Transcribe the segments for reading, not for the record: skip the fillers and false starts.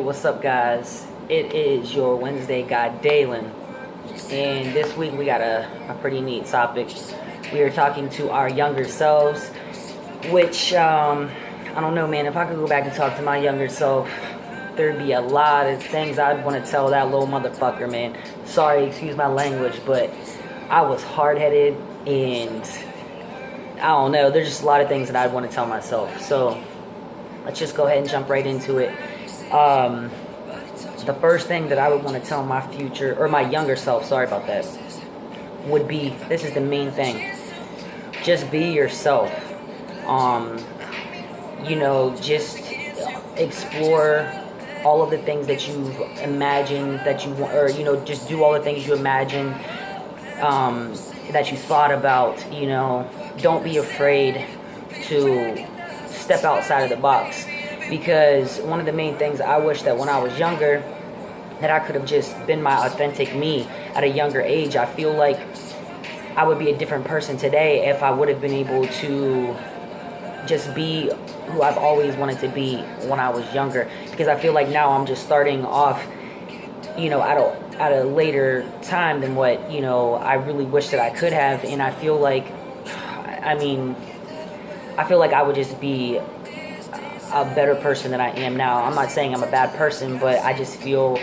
what's up, guys? It is your Wednesday guy, Dalyn, and this week we got a pretty neat topic. We are talking to our younger selves, which, I don't know, man. If I could go back and talk to my younger self, there'd be a lot of things I'd want to tell that little motherfucker, man. Sorry, excuse my language, but I was hard-headed, and I don't know. There's just a lot of things that I'd want to tell myself. So let's just go ahead and jump right into it. The first thing that I would want to tell my future, or my younger self, sorry about that, would be, this is the main thing. Just be yourself. Just explore all of the things that you've imagined that you want, or, just do all the things you imagine, that you thought about, Don't be afraid to step outside of the box, because one of the main things I wish that when I was younger, that I could have just been my authentic me at a younger age. I feel like I would be a different person today if I would have been able to just be who I've always wanted to be when I was younger, because I feel like now I'm just starting off, at a later time than what, I really wish that I could have. And I feel like, I would just be a better person than I am now. I'm not saying I'm a bad person, but I just feel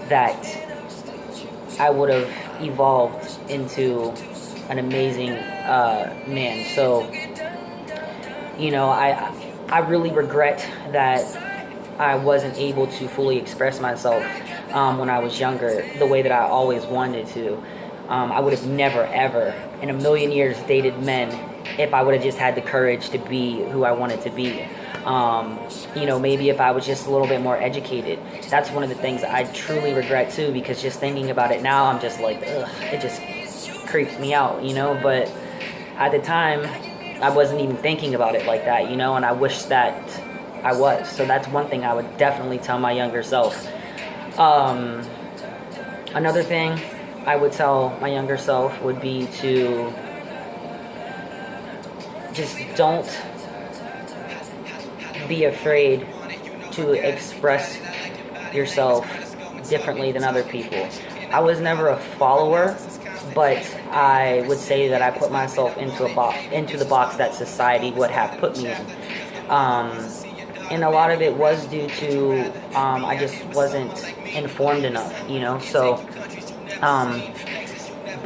that I would have evolved into an amazing man. So, I really regret that I wasn't able to fully express myself when I was younger the way that I always wanted to. I would have never, ever in a million years dated men if I would have just had the courage to be who I wanted to be. Maybe if I was just a little bit more educated. That's one of the things I truly regret too, because just thinking about it now, I'm just like, ugh, it just creeps me out, But at the time, I wasn't even thinking about it like that, and I wish that I was. So that's one thing I would definitely tell my younger self. Another thing I would tell my younger self would be to just don't be afraid to express yourself differently than other people. I was never a follower, but I would say that I put myself into the box that society would have put me in. And a lot of it was due to I just wasn't informed enough, So,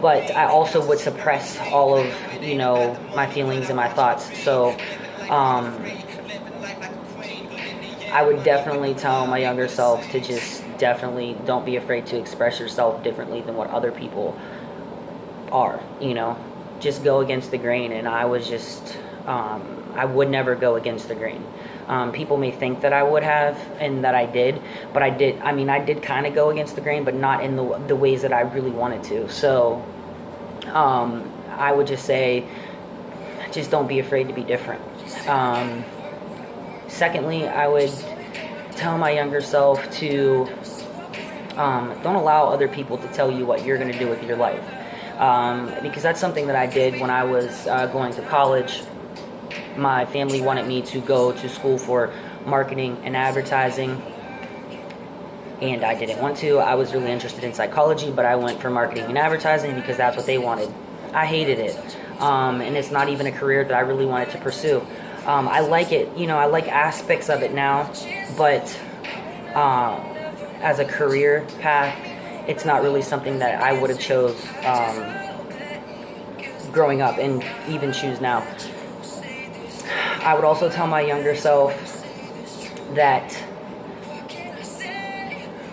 but I also would suppress all of my feelings and my thoughts. So, I would definitely tell my younger self to just definitely don't be afraid to express yourself differently than what other people are, Just go against the grain. And I was just, I would never go against the grain. People may think that I would have, and that I did, but I did kind of go against the grain, but not in the ways that I really wanted to. So, I would just say, just don't be afraid to be different. Secondly, I would tell my younger self to don't allow other people to tell you what you're going to do with your life, because that's something that I did when I was going to college. My family wanted me to go to school for marketing and advertising, and I didn't want to. I was really interested in psychology, but I went for marketing and advertising because that's what they wanted. I hated it, and it's not even a career that I really wanted to pursue. I like it, I like aspects of it now, but as a career path, it's not really something that I would have chose growing up, and even choose now. I would also tell my younger self that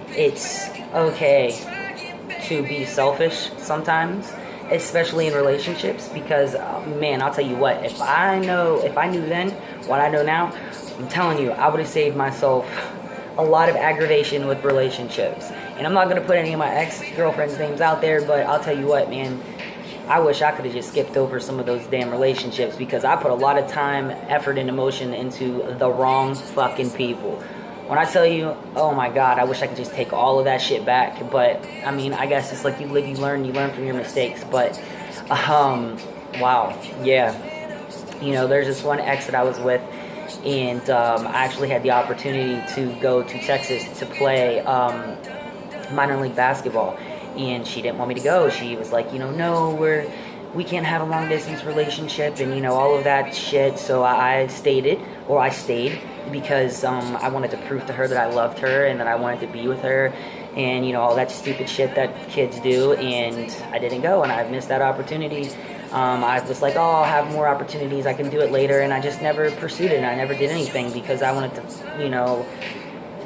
it's okay to be selfish sometimes, especially in relationships, because man, I'll tell you what, if I knew then what I know now, I'm telling you, I would have saved myself a lot of aggravation with relationships. And I'm not going to put any of my ex-girlfriends' names out there, but I'll tell you what, man, I wish I could have just skipped over some of those damn relationships, because I put a lot of time, effort, and emotion into the wrong fucking people. When I tell you, oh my God, I wish I could just take all of that shit back. But, I guess it's like you live, you learn from your mistakes. But, wow, yeah. There's this one ex that I was with, and I actually had the opportunity to go to Texas to play minor league basketball, and she didn't want me to go. She was like, no, we can't have a long distance relationship, and all of that shit. So I stayed because I wanted to prove to her that I loved her and that I wanted to be with her, and all that stupid shit that kids do. And I didn't go, and I've missed that opportunity. I was like, I'll have more opportunities, I can do it later, and I just never pursued it, and I never did anything because I wanted to,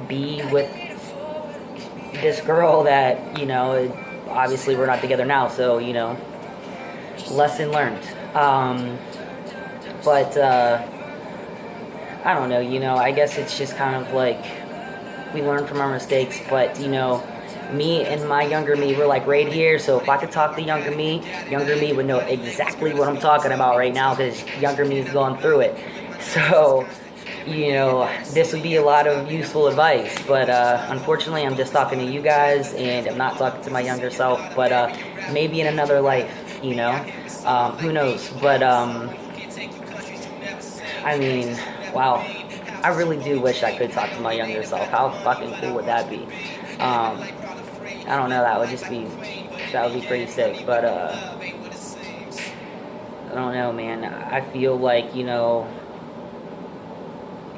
be with this girl that, obviously we're not together now, so, lesson learned. But I don't know, I guess it's just kind of like we learn from our mistakes, but, me and my younger me were like right here, so if I could talk to younger me would know exactly what I'm talking about right now because younger me's gone through it. So, this would be a lot of useful advice, but unfortunately I'm just talking to you guys and I'm not talking to my younger self, but maybe in another life, who knows, but I mean, wow, I really do wish I could talk to my younger self. How fucking cool would that be? I don't know, that would be pretty sick, but I don't know, man. I feel like,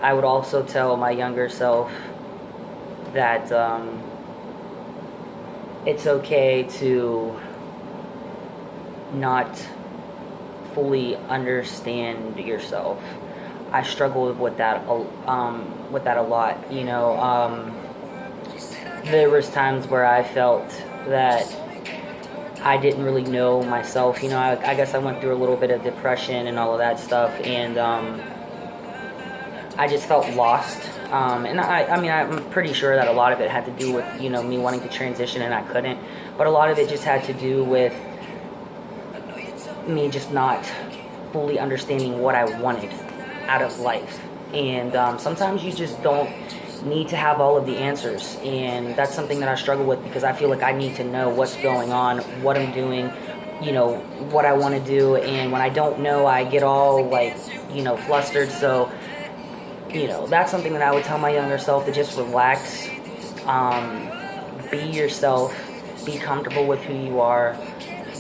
I would also tell my younger self that it's okay to not fully understand yourself. I struggled with that a lot. There was times where I felt that I didn't really know myself. I guess I went through a little bit of depression and all of that stuff, and I just felt lost. And I'm pretty sure that a lot of it had to do with, me wanting to transition and I couldn't. But a lot of it just had to do with me just not fully understanding what I wanted out of life. And sometimes you just don't need to have all of the answers. And that's something that I struggle with because I feel like I need to know what's going on, what I'm doing, what I want to do. And when I don't know, I get all flustered. So, that's something that I would tell my younger self, to just relax, be yourself, be comfortable with who you are,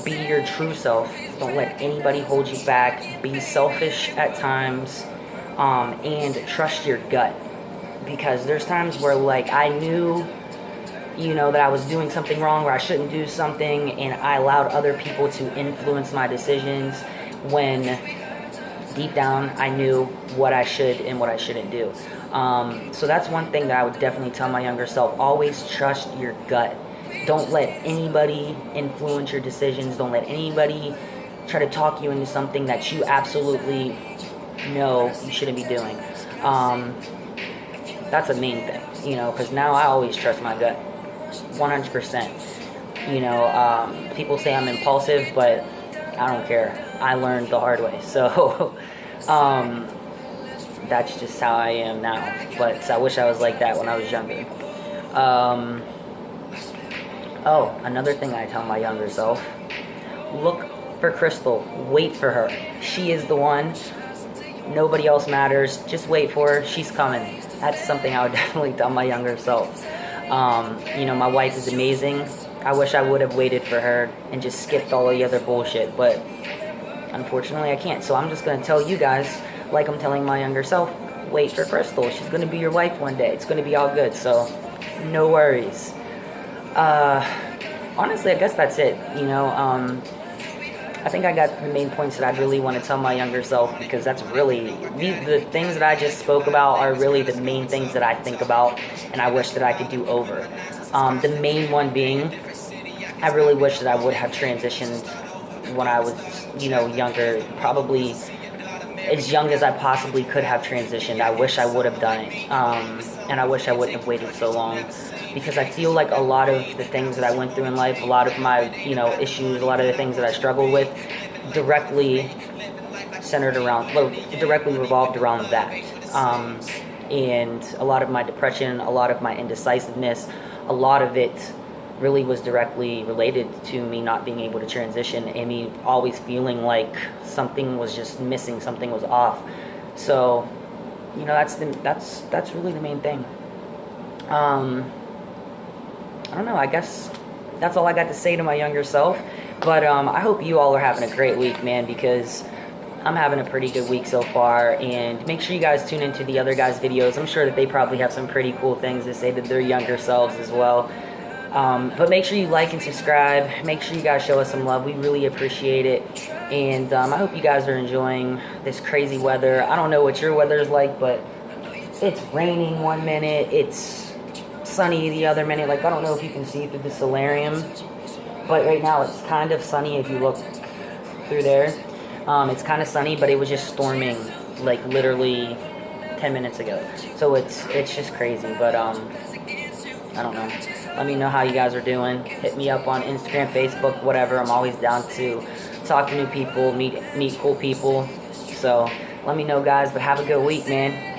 be your true self. Don't let anybody hold you back. Be selfish at times, and trust your gut. Because there's times where I knew, that I was doing something wrong or I shouldn't do something, and I allowed other people to influence my decisions when deep down I knew what I should and what I shouldn't do. So that's one thing that I would definitely tell my younger self. Always trust your gut. Don't let anybody influence your decisions. Don't let anybody try to talk you into something that you absolutely know you shouldn't be doing. That's a main thing, because now I always trust my gut 100%. People say I'm impulsive, but I don't care. I learned the hard way. So that's just how I am now. But I wish I was like that when I was younger. Another thing I tell my younger self: look for Crystal. Wait for her. She is the one. Nobody else matters. Just wait for her. She's coming. That's something I would definitely tell my younger self. My wife is amazing. I wish I would have waited for her and just skipped all the other bullshit, but unfortunately I can't. So I'm just going to tell you guys, like I'm telling my younger self, wait for Crystal. She's going to be your wife one day. It's going to be all good, so no worries. Honestly, I guess that's it. I think I got the main points that I really want to tell my younger self, because that's really, the things that I just spoke about are really the main things that I think about and I wish that I could do over. The main one being, I really wish that I would have transitioned when I was, younger, probably as young as I possibly could have transitioned. I wish I would have done it, and I wish I wouldn't have waited so long, because I feel like a lot of the things that I went through in life, a lot of my, issues, a lot of the things that I struggled with directly revolved around that. And a lot of my depression, a lot of my indecisiveness, a lot of it really was directly related to me not being able to transition and me always feeling like something was just missing, something was off. So you know, that's really the main thing. I don't know, I guess that's all I got to say to my younger self. But I hope you all are having a great week, man, because I'm having a pretty good week so far. And make sure you guys tune into the other guys' videos. I'm sure that they probably have some pretty cool things to say to their younger selves as well. But make sure you like and subscribe. Make sure you guys show us some love. We really appreciate it. And I hope you guys are enjoying this crazy weather. I don't know what your weather is like, but it's raining one minute. It's sunny the other minute. Like, I don't know if you can see through the solarium, but right now it's kind of sunny if you look through there. It's kind of sunny, but it was just storming like literally 10 minutes ago. So it's just crazy. But I don't know. Let me know how you guys are doing. Hit me up on Instagram, Facebook, whatever. I'm always down to talk to new people, meet cool people. So let me know, guys. But have a good week, man.